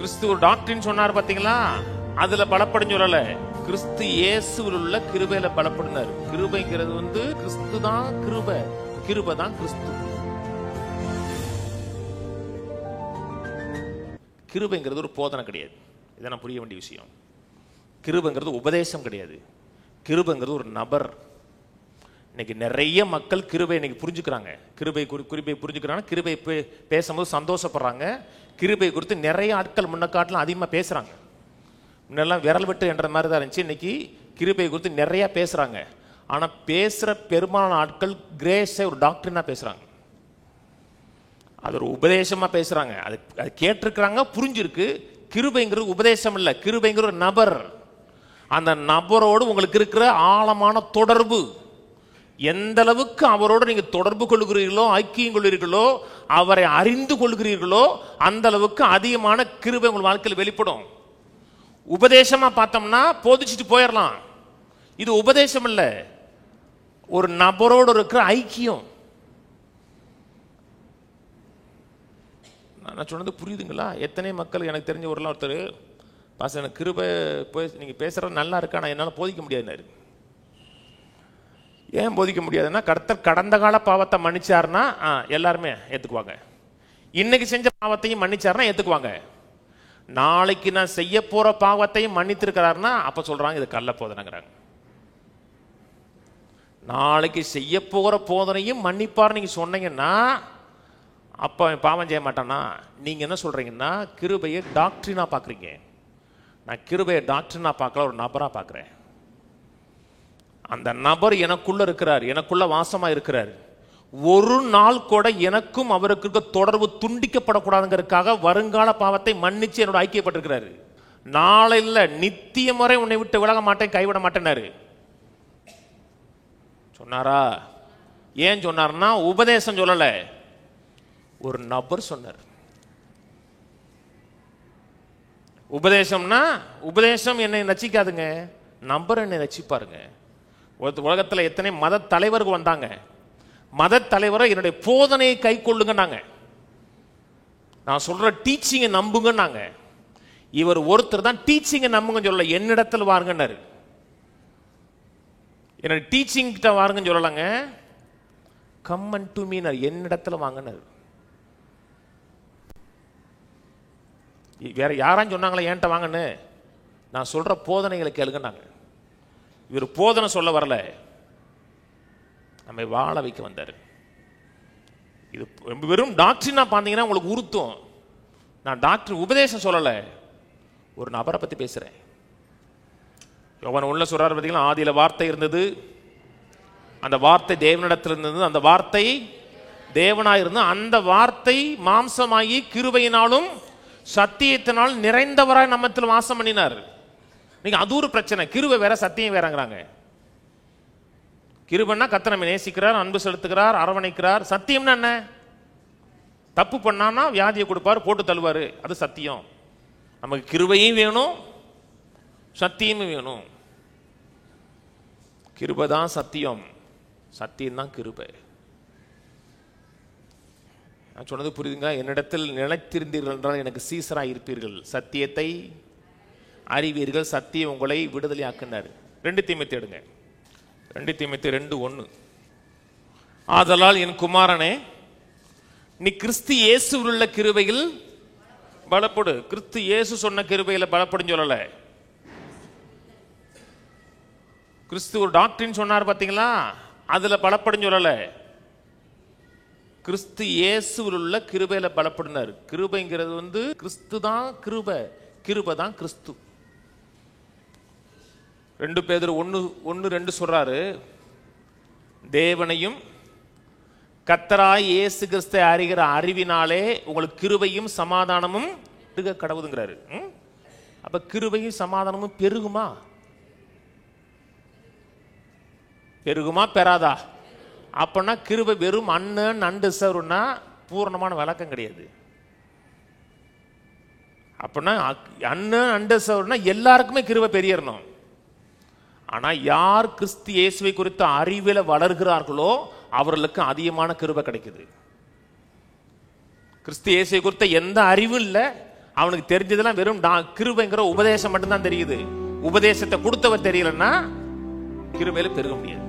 கிறிஸ்து ஒரு டாக்டரின் சொன்னார் பாத்தீங்களா, அதுல பலப்படும் சொல்லல, கிறிஸ்து இயேசுவில் உள்ள கிருபையில பலப்படுனாரு. கிருபைங்கிறது கிறிஸ்து தான் கிருபை, கிருபை தான் கிறிஸ்து. கிருபைங்கிறது ஒரு போதனை கிடையாது, இதை நான் புரிய வேண்டிய விஷயம். கிருபைங்கிறது உபதேசம் கிடையாது, கிருபைங்கிறது ஒரு நபர். இன்னைக்கு நிறைய மக்கள் கிருபை இன்னைக்கு புரிஞ்சுக்கிறாங்க, கிருபை புரிஞ்சுக்கிறாங்க, கிருபை பேசும்போது சந்தோஷப்படுறாங்க. கிருபை குறித்து நிறைய ஆட்கள் முன்ன காட்டிலும் அதிகமாக பேசுறாங்க. முன்னெல்லாம் விரல் விட்டு என்ற மாதிரி தான் இருந்துச்சு, இன்னைக்கு கிருபை குறித்து நிறைய பேசுறாங்க. ஆனால் பேசுகிற பெரும்பாலான ஆட்கள் கிரேஸை ஒரு டாக்டரினா பேசுறாங்க, அது ஒரு உபதேசமா பேசுறாங்க. அது கேட்டிருக்கிறாங்க, புரிஞ்சிருக்கு. கிருபைங்கிறது உபதேசம் இல்லை, கிருபைங்கிற ஒரு நபர். அந்த நபரோடு உங்களுக்கு இருக்கிற ஆழமான தொடர்பு, எந்த அளவுக்கு அவரோடு நீங்க தொடர்பு கொள்கிறீர்களோ, ஐக்கியம் கொள்கிறீர்களோ, அவரை அறிந்து கொள்கிறீர்களோ, அந்த அளவுக்கு அதிகமான கிருபை உங்கள் வாழ்க்கையில் வெளிப்படும். உபதேசமா பார்த்தோம்னா போதிச்சுட்டு போயிடலாம், இது உபதேசம் இல்லை, ஒரு நபரோடு இருக்கிற ஐக்கியம். நான் சொன்னது புரியுதுங்களா? எத்தனை மக்கள் எனக்கு தெரிஞ்ச ஒருத்தர், பாச எனக்கு கிருபை நீங்க பேசுறது நல்லா இருக்கா, நான் என்னால் போதிக்க முடியாதுன்னாரு. ஏன் போதிக்க முடியாதுன்னா, கர்த்தர் கடந்த கால பாவத்தை மன்னிச்சாருன்னா எல்லாருமே ஏத்துக்குவாங்க, இன்னைக்கு செஞ்ச பாவத்தையும் மன்னிச்சாருன்னா ஏத்துக்குவாங்க. நாளைக்கு நான் செய்ய போற பாவத்தையும் மன்னித்திருக்கிறாருன்னா அப்ப சொல்றாங்க இது கள்ள போதனைங்கிறாங்க. நாளைக்கு செய்ய போற போதனையும் மன்னிப்பார் நீங்க சொன்னீங்கன்னா அப்ப பாவம் செய்ய மாட்டானா? நீங்க என்ன சொல்றீங்கன்னா கிருபையை டாக்டரினா பாக்குறீங்க. நான் கிருபையை டாக்டரினா பார்க்கல, ஒரு நபரா பார்க்கிறேன். அந்த நபர் எனக்குள்ள இருக்கிறார், எனக்குள்ள வாசமா இருக்கிறார். ஒரு நாள் கூட எனக்கும் அவருக்கு இருக்க தொடர்பு துண்டிக்கப்படக்கூடாதுங்கிறதுக்காக வருங்கால பாவத்தை மன்னிச்சு என்னோட ஐக்கியப்பட்டிருக்கிறாரு. நாளையில் நித்திய முறை உன்னை விட்டு விலக மாட்டேன், கைவிட மாட்டேன்னாரு. சொன்னாரா? ஏன் சொன்னார்னா உபதேசம் சொல்லல, ஒரு நபர் சொன்னார். உபதேசம்னா உபதேசம் என்னை ரசிக்காதுங்க, நபர் என்னை ரசிப்பாருங்க. உலகத்தில் எத்தனை மத தலைவர்கள் வந்தாங்க, மத தலைவரை என்னுடைய போதனையை கை கொள்ளுங்க, நான் சொல்ற டீச்சிங்கை நம்புங்க. இவர் ஒருத்தர் தான் டீச்சிங்கை நம்புங்க சொல்லல, என்னிடத்தில் வாருங்கன்னாரு. என்னுடைய டீச்சிங் கிட்ட வாருங்கன்னு சொல்லலாங்க, கம் அண்ட் டு மீ, என்னிடத்தில் வாங்கினார். வேற யாரான்னு சொன்னாங்களா என்கிட்ட வாங்கன்னு? நான் சொல்ற போதனைகளை கேளுங்கன்னாங்க. இவர் போதனை சொல்ல வரல, நம்மை வாழ வைக்க வந்தார். இது வெறும் டாக்டரினா பார்த்தீங்கன்னா உங்களுக்கு உறுத்தும். நான் டாக்டர் உபதேசம் சொல்லலை, ஒரு நபரை பற்றி பேசுகிறேன். யோவான் உள்ள சொல்றாரு பார்த்தீங்களா, ஆதியில வார்த்தை இருந்தது, அந்த வார்த்தை தேவனிடத்தில் இருந்தது, அந்த வார்த்தை தேவனாயிருந்து, அந்த வார்த்தை மாம்சமாகி கிருபையினாலும் சத்தியத்தினால் நிறைந்தவராய் நம்மத்தில் வாசம் பண்ணினார். நீங்க அது ஒரு பிரச்சனை, கிருபை வேற சத்தியம் வேறங்கிறாங்க. கிருபைன்னா கர்த்தர் நம்மை நேசிக்கிறார், அன்பு செலுத்துகிறார், அரவணைக்கிறார். சத்தியம்னா என்ன? தப்பு பண்ணானா வியாதியை கொடுப்பார், போட்டு தள்ளுவாரு, அது சத்தியம். நமக்கு கிருபையும் வேணும், சத்தியமும் வேணும். கிருபை தான் சத்தியம், சத்தியம் தான் கிருபை. நான் சொன்னது புரியுதுங்களா? என்னிடத்தில் நிலைத்திருந்தீர்கள் என்றால் எனக்கு சீசராக இருப்பீர்கள், சத்தியத்தை அறிவீர்கள், சத்தியம் உங்களை விடுதலை ஆக்கினார். 2 தீமோத்தேயு எடுங்க, 2 தீமோத்தேயு 2:1. ஆதலால் என் குமாரனே, நீ கிறிஸ்து இயேசுவில் உள்ள கிருபையில் பலப்படு. கிறிஸ்து இயேசு சொன்ன கிருபையில பலப்படும் சொல்லல. கிறிஸ்து ஒரு டாக்டரின் சொன்னார் பார்த்தீங்களா, அதுல பலப்படும் சொல்லல. கிறிஸ்து இயேசுவில் உள்ள கிருபையில பலப்படுனார். கிருபைங்கிறது கிறிஸ்து தான் கிருபை, கிருபை தான் கிறிஸ்து. 2 பேதுரு 1:2 சொல்றாரு, தேவனையும் கர்த்தராய் இயேசு கிறிஸ்தை அறிகிற அறிவினாலே உங்களுக்கு கிருபையும் சமாதானமும் பெருக கடவுதுங்கிறாரு. அப்ப கிருபையும் சமாதானமும் பெருகுமா? பெருகுமா பெறாதா? அப்பனா கிருபை வெறும் அன்டிசர்வ்னா பூர்ணமான விளக்கம் கிடையாது. அப்பனா அன்டிசர்வ்னா எல்லாருக்குமே கிருபை பெரியறணும். ஆனா யார் கிறிஸ்து இயேசுவை குறித்த அறிவில வளர்கிறார்களோ அவர்களுக்கு அதிகமான கிருபை கிடைக்குது. கிறிஸ்து இயேசுவை குறித்த எந்த அறிவும் இல்லை, அவனுக்கு தெரிஞ்சதெல்லாம் வெறும் கிருபைங்கிற உபதேசம் மட்டும்தான் தெரியுது. உபதேசத்தை கொடுத்தவர் தெரியலன்னா கிருபையில பெருக முடியாது.